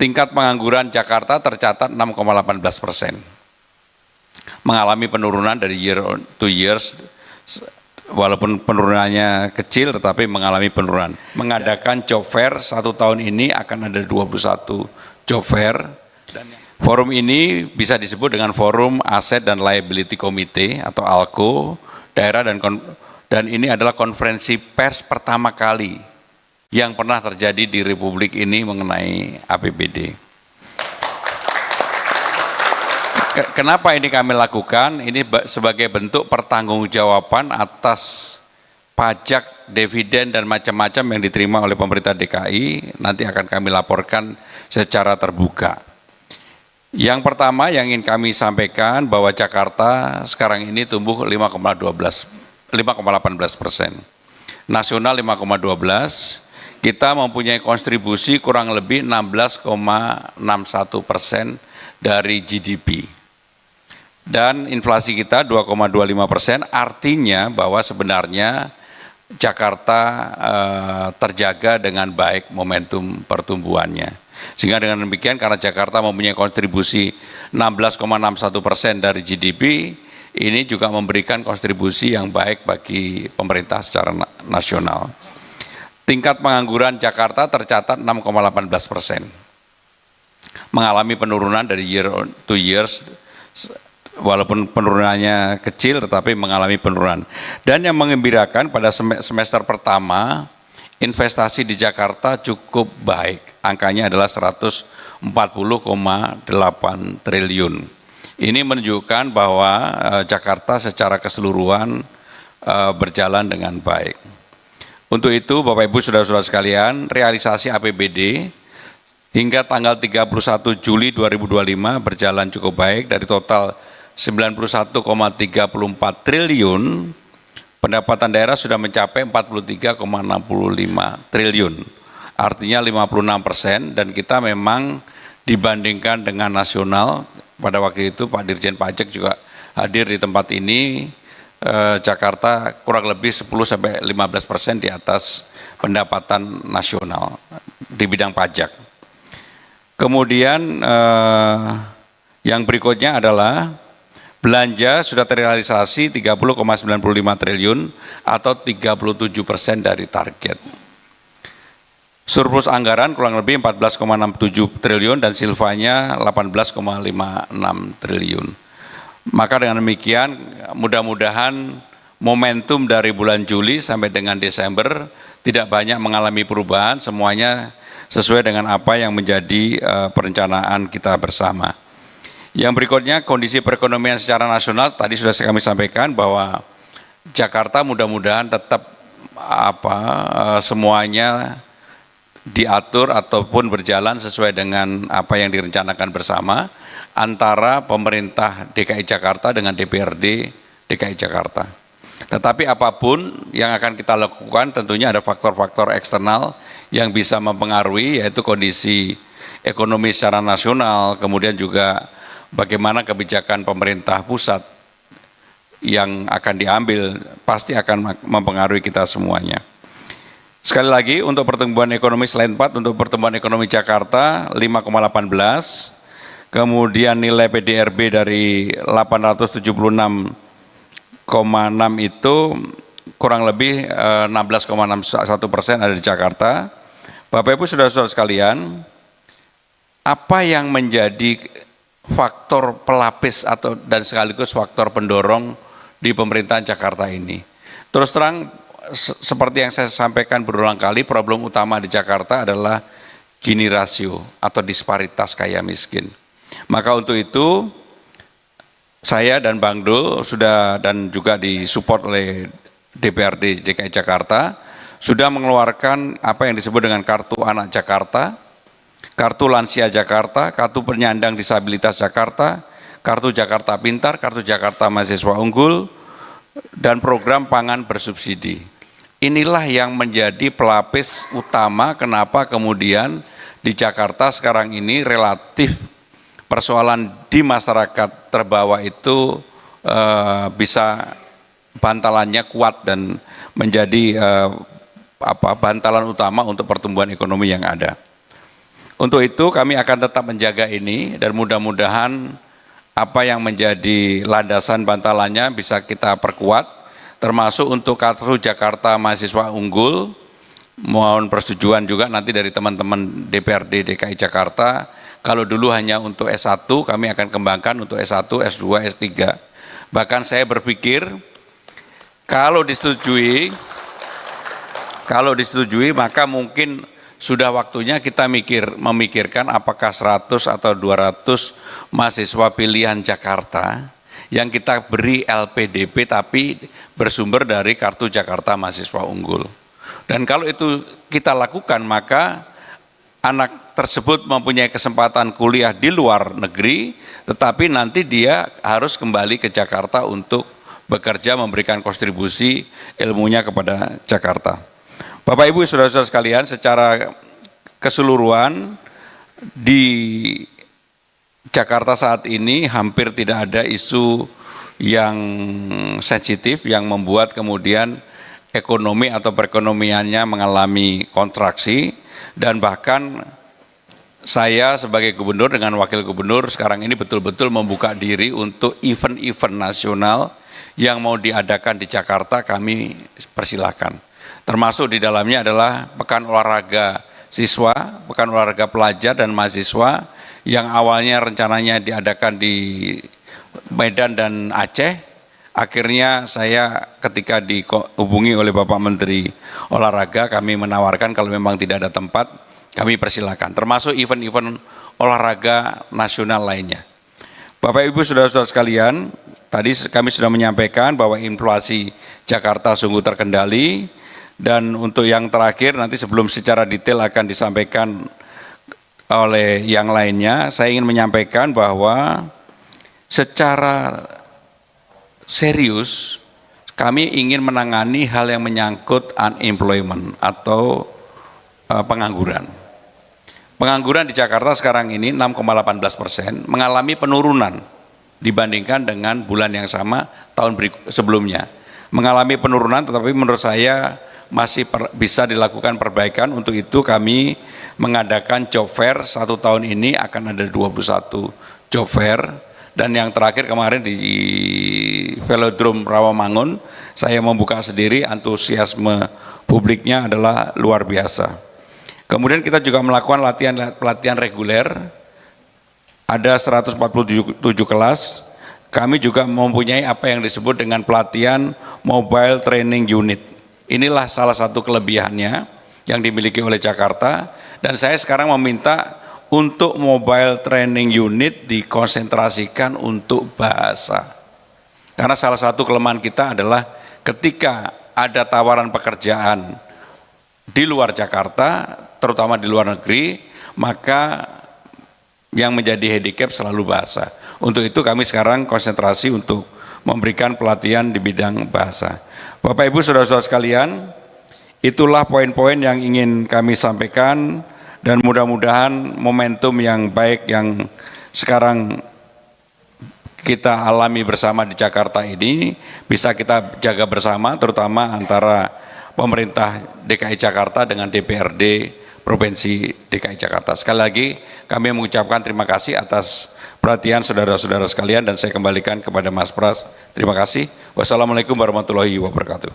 Tingkat pengangguran Jakarta tercatat 6,18%, mengalami penurunan dari year to years, walaupun penurunannya kecil tetapi mengalami penurunan. Mengadakan job fair 1 tahun ini akan ada 21 job fair. Forum ini bisa disebut dengan Forum Asset dan Liability Committee atau ALCO daerah, dan ini adalah konferensi pers pertama kali yang pernah terjadi di Republik ini mengenai APBD. Kenapa ini kami lakukan? Ini sebagai bentuk pertanggungjawaban atas pajak, dividen, dan macam-macam yang diterima oleh pemerintah DKI, nanti akan kami laporkan secara terbuka. Yang pertama yang ingin kami sampaikan bahwa Jakarta sekarang ini tumbuh 5,18%, nasional 5,12%, kita mempunyai kontribusi kurang lebih 16,61% dari GDP. Dan inflasi kita 2,25%, artinya bahwa sebenarnya Jakarta terjaga dengan baik momentum pertumbuhannya. Sehingga dengan demikian, karena Jakarta mempunyai kontribusi 16,61% dari GDP, ini juga memberikan kontribusi yang baik bagi pemerintah secara nasional. Tingkat pengangguran Jakarta tercatat 6,18%, mengalami penurunan dari year to years, walaupun penurunannya kecil tetapi mengalami penurunan. Dan yang menggembirakan pada semester pertama, investasi di Jakarta cukup baik, angkanya adalah 140,8 triliun. Ini menunjukkan bahwa Jakarta secara keseluruhan berjalan dengan baik. Untuk itu Bapak Ibu Saudara-saudara sekalian, realisasi APBD hingga tanggal 31 Juli 2025 berjalan cukup baik. Dari total 91,34 triliun, pendapatan daerah sudah mencapai 43,65 triliun, artinya 56%, dan kita memang dibandingkan dengan nasional, pada waktu itu Pak Dirjen Pajak juga hadir di tempat ini, Jakarta kurang lebih 10-15% di atas pendapatan nasional di bidang pajak. Kemudian yang berikutnya adalah belanja sudah terrealisasi 30,95 triliun atau 37% dari target. Surplus anggaran kurang lebih 14,67 triliun dan silvanya 18,56 triliun. Maka dengan demikian mudah-mudahan momentum dari bulan Juli sampai dengan Desember tidak banyak mengalami perubahan, semuanya sesuai dengan apa yang menjadi perencanaan kita bersama. Yang berikutnya kondisi perekonomian secara nasional, tadi sudah kami sampaikan bahwa Jakarta mudah-mudahan tetap semuanya diatur ataupun berjalan sesuai dengan apa yang direncanakan bersama antara pemerintah DKI Jakarta dengan DPRD DKI Jakarta. Tetapi apapun yang akan kita lakukan tentunya ada faktor-faktor eksternal yang bisa mempengaruhi, yaitu kondisi ekonomi secara nasional, kemudian juga bagaimana kebijakan pemerintah pusat yang akan diambil pasti akan mempengaruhi kita semuanya. Sekali lagi untuk pertumbuhan ekonomi slide 4, untuk pertumbuhan ekonomi Jakarta 5,18, kemudian nilai PDRB dari 876,6 itu kurang lebih 16,61% ada di Jakarta. Bapak Ibu Saudara-saudara sekalian, apa yang menjadi faktor pelapis dan sekaligus faktor pendorong di pemerintahan Jakarta ini? Terus terang, seperti yang saya sampaikan berulang kali, problem utama di Jakarta adalah Gini rasio atau disparitas kaya miskin. Maka untuk itu saya dan Bang Dul sudah, dan juga disupport oleh DPRD DKI Jakarta, sudah mengeluarkan apa yang disebut dengan Kartu Anak Jakarta, Kartu Lansia Jakarta, Kartu Penyandang Disabilitas Jakarta, Kartu Jakarta Pintar, Kartu Jakarta Mahasiswa Unggul, dan program pangan bersubsidi. Inilah yang menjadi pelapis utama kenapa kemudian di Jakarta sekarang ini relatif persoalan di masyarakat terbawa itu bisa bantalannya kuat dan menjadi bantalan utama untuk pertumbuhan ekonomi yang ada. Untuk itu kami akan tetap menjaga ini dan mudah-mudahan apa yang menjadi landasan bantalannya bisa kita perkuat, termasuk untuk Kartu Jakarta Mahasiswa Unggul. Mohon persetujuan juga nanti dari teman-teman DPRD DKI Jakarta. Kalau dulu hanya untuk S1, kami akan kembangkan untuk S1, S2, S3. Bahkan saya berpikir kalau disetujui maka mungkin sudah waktunya kita memikirkan apakah 100 atau 200 mahasiswa pilihan Jakarta yang kita beri LPDP tapi bersumber dari Kartu Jakarta Mahasiswa Unggul. Dan kalau itu kita lakukan, maka anak tersebut mempunyai kesempatan kuliah di luar negeri, tetapi nanti dia harus kembali ke Jakarta untuk bekerja, memberikan kontribusi ilmunya kepada Jakarta. Bapak Ibu saudara-saudara sekalian, secara keseluruhan di Jakarta saat ini hampir tidak ada isu yang sensitif yang membuat kemudian ekonomi atau perekonomiannya mengalami kontraksi, dan bahkan saya sebagai gubernur dengan wakil gubernur sekarang ini betul-betul membuka diri untuk event-event nasional yang mau diadakan di Jakarta kami persilahkan. Termasuk di dalamnya adalah Pekan Olahraga Siswa, Pekan Olahraga Pelajar dan Mahasiswa yang awalnya rencananya diadakan di Medan dan Aceh. Akhirnya saya ketika dihubungi oleh Bapak Menteri Olahraga, kami menawarkan kalau memang tidak ada tempat, kami persilakan, termasuk event-event olahraga nasional lainnya. Bapak Ibu saudara-saudara sekalian, tadi kami sudah menyampaikan bahwa inflasi Jakarta sungguh terkendali, dan untuk yang terakhir nanti sebelum secara detail akan disampaikan oleh yang lainnya, saya ingin menyampaikan bahwa secara serius kami ingin menangani hal yang menyangkut unemployment atau pengangguran. Pengangguran di Jakarta sekarang ini 6,18%, mengalami penurunan dibandingkan dengan bulan yang sama tahun sebelumnya. Mengalami penurunan, tetapi menurut saya masih bisa dilakukan perbaikan. Untuk itu kami mengadakan job fair, 1 tahun ini akan ada 21 job fair. Dan yang terakhir kemarin di Velodrome Rawamangun, saya membuka sendiri, antusiasme publiknya adalah luar biasa. Kemudian kita juga melakukan pelatihan reguler, ada 147 kelas. Kami juga mempunyai apa yang disebut dengan pelatihan Mobile Training Unit. Inilah salah satu kelebihannya yang dimiliki oleh Jakarta, dan saya sekarang meminta untuk Mobile Training Unit dikonsentrasikan untuk bahasa. Karena salah satu kelemahan kita adalah ketika ada tawaran pekerjaan di luar Jakarta, terutama di luar negeri, maka yang menjadi handicap selalu bahasa. Untuk itu kami sekarang konsentrasi untuk memberikan pelatihan di bidang bahasa. Bapak Ibu saudara-saudara sekalian, itulah poin-poin yang ingin kami sampaikan, dan mudah-mudahan momentum yang baik yang sekarang kita alami bersama di Jakarta ini bisa kita jaga bersama, terutama antara pemerintah DKI Jakarta dengan DPRD Provinsi DKI Jakarta. Sekali lagi kami mengucapkan terima kasih atas perhatian saudara-saudara sekalian, dan saya kembalikan kepada Mas Pras. Terima kasih. Wassalamualaikum warahmatullahi wabarakatuh.